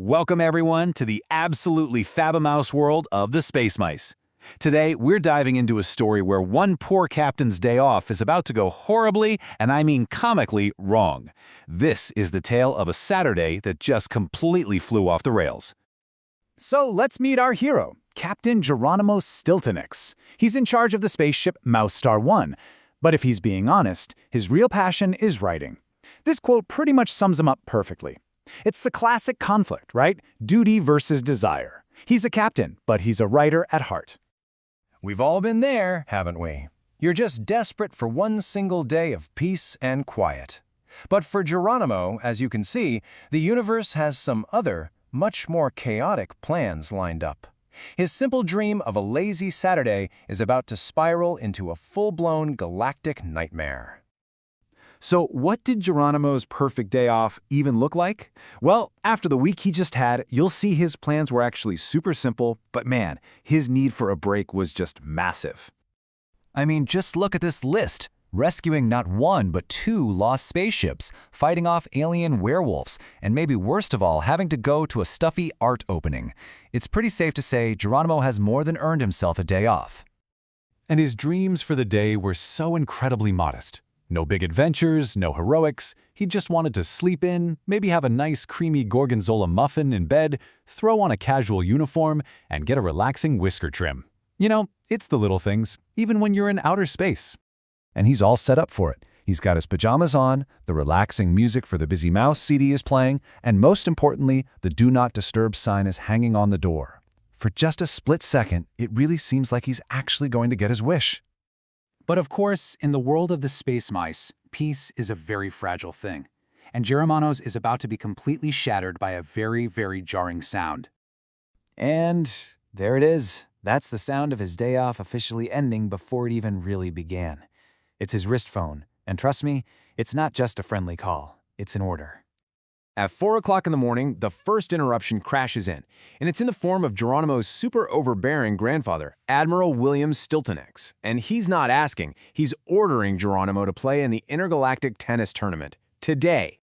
Welcome everyone to the absolutely fabamouse world of the Space Mice. Today, we're diving into a story where one poor captain's day off is about to go horribly, and I mean comically, wrong. This is the tale of a Saturday that just completely flew off the rails. So let's meet our hero, Captain Geronimo Stiltonix. He's in charge of the spaceship Mouse Star 1, but if he's being honest, his real passion is writing. This quote pretty much sums him up perfectly. It's the classic conflict, right? Duty versus desire. He's a captain, but he's a writer at heart. We've all been there, haven't we? You're just desperate for one single day of peace and quiet. But for Geronimo, as you can see, the universe has some other, much more chaotic plans lined up. His simple dream of a lazy Saturday is about to spiral into a full-blown galactic nightmare. So what did Geronimo's perfect day off even look like? Well, after the week he just had, you'll see his plans were actually super simple, but man, his need for a break was just massive. I mean, just look at this list. Rescuing not one, but two lost spaceships, fighting off alien werewolves, and maybe worst of all, having to go to a stuffy art opening. It's pretty safe to say Geronimo has more than earned himself a day off. And his dreams for the day were so incredibly modest. No big adventures, no heroics. He just wanted to sleep in, maybe have a nice creamy gorgonzola muffin in bed, throw on a casual uniform, and get a relaxing whisker trim. You know, it's the little things, even when you're in outer space. And he's all set up for it. He's got his pajamas on, the relaxing music for the Busy Mouse CD is playing, and most importantly, the Do Not Disturb sign is hanging on the door. For just a split second, it really seems like he's actually going to get his wish. But of course, in the world of the Space Mice, peace is a very fragile thing. And Geronimo's is about to be completely shattered by a very, very jarring sound. And there it is. That's the sound of his day off officially ending before it even really began. It's his wrist phone, and trust me, it's not just a friendly call. It's an order. At 4 o'clock in the morning, the first interruption crashes in, and it's in the form of Geronimo's super overbearing grandfather, Admiral William Stiltonix. And he's not asking, he's ordering Geronimo to play in the Intergalactic Tennis Tournament today.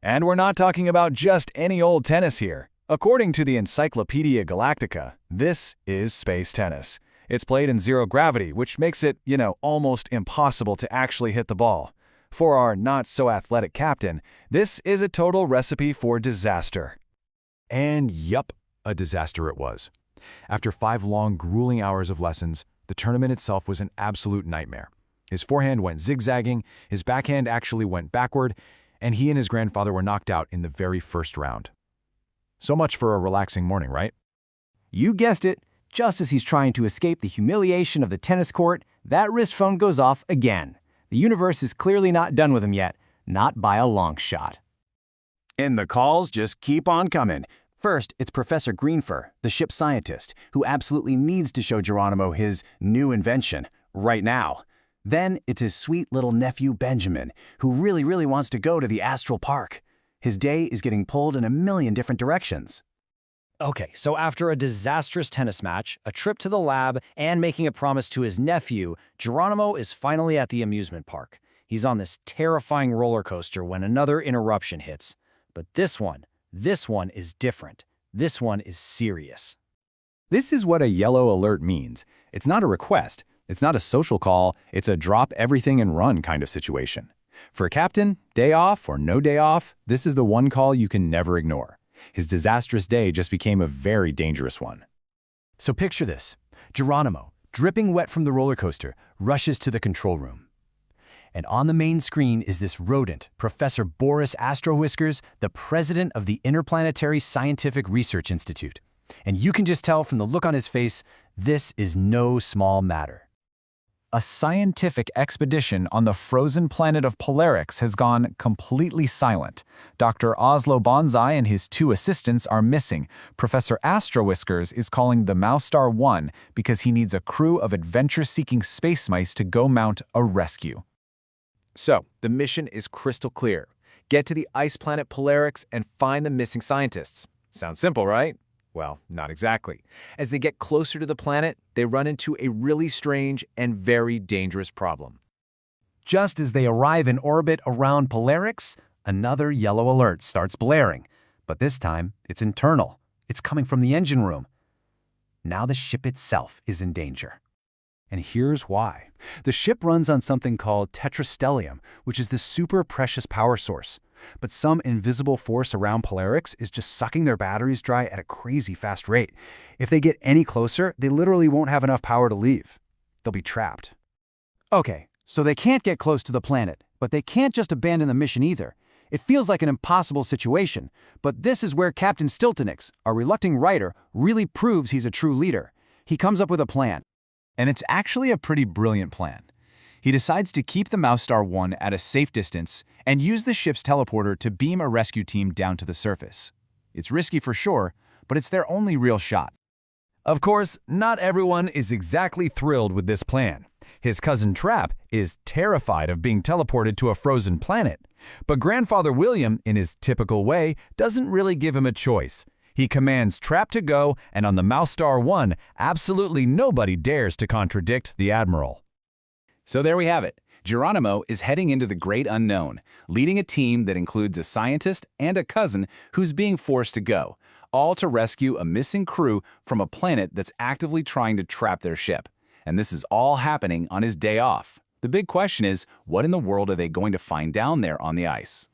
And we're not talking about just any old tennis here. According to the Encyclopedia Galactica, this is space tennis. It's played in zero gravity, which makes it, almost impossible to actually hit the ball. For our not-so-athletic captain, this is a total recipe for disaster. And yup, a disaster it was. After 5 long, grueling hours of lessons, the tournament itself was an absolute nightmare. His forehand went zigzagging, his backhand actually went backward, and he and his grandfather were knocked out in the very first round. So much for a relaxing morning, right? You guessed it. Just as he's trying to escape the humiliation of the tennis court, that wrist phone goes off again. The universe is clearly not done with him yet, not by a long shot. And the calls just keep on coming. First, it's Professor Greenfur, the ship scientist, who absolutely needs to show Geronimo his new invention right now. Then it's his sweet little nephew Benjamin, who really wants to go to the Astral Park. His day is getting pulled in a million different directions. Okay, so after a disastrous tennis match, a trip to the lab, and making a promise to his nephew, Geronimo is finally at the amusement park. He's on this terrifying roller coaster when another interruption hits. But this one is different. This one is serious. This is what a yellow alert means. It's not a request. It's not a social call. It's a drop everything and run kind of situation. For a captain, day off or no day off, this is the one call you can never ignore. His disastrous day just became a very dangerous one. So picture this. Geronimo, dripping wet from the roller coaster, rushes to the control room. And on the main screen is this rodent, Professor Boris Astrowhiskers, the president of the Interplanetary Scientific Research Institute. And you can just tell from the look on his face, this is no small matter. A scientific expedition on the frozen planet of Polarix has gone completely silent. Dr. Oslo Banzai and his 2 assistants are missing. Professor Astrowhiskers is calling the Mouse Star 1 because he needs a crew of adventure-seeking space mice to go mount a rescue. So, the mission is crystal clear. Get to the ice planet Polarix and find the missing scientists. Sounds simple, right? Well, not exactly. As they get closer to the planet, they run into a really strange and very dangerous problem. Just as they arrive in orbit around Polarix, another yellow alert starts blaring. But this time, it's internal. It's coming from the engine room. Now the ship itself is in danger. And here's why. The ship runs on something called tetrastellium, which is the super precious power source. But some invisible force around Polarix is just sucking their batteries dry at a crazy fast rate. If they get any closer, they literally won't have enough power to leave. They'll be trapped. Okay, so they can't get close to the planet, but they can't just abandon the mission either. It feels like an impossible situation, but this is where Captain Stiltonix, our reluctant writer, really proves he's a true leader. He comes up with a plan. And it's actually a pretty brilliant plan. He decides to keep the Mouse-Star 1 at a safe distance and use the ship's teleporter to beam a rescue team down to the surface. It's risky for sure, but it's their only real shot. Of course, not everyone is exactly thrilled with this plan. His cousin Trap is terrified of being teleported to a frozen planet. But Grandfather William, in his typical way, doesn't really give him a choice. He commands Trap to go, and on the Mouse-Star 1, absolutely nobody dares to contradict the Admiral. So there we have it. Geronimo is heading into the great unknown, leading a team that includes a scientist and a cousin who's being forced to go, all to rescue a missing crew from a planet that's actively trying to trap their ship. And this is all happening on his day off. The big question is, what in the world are they going to find down there on the ice?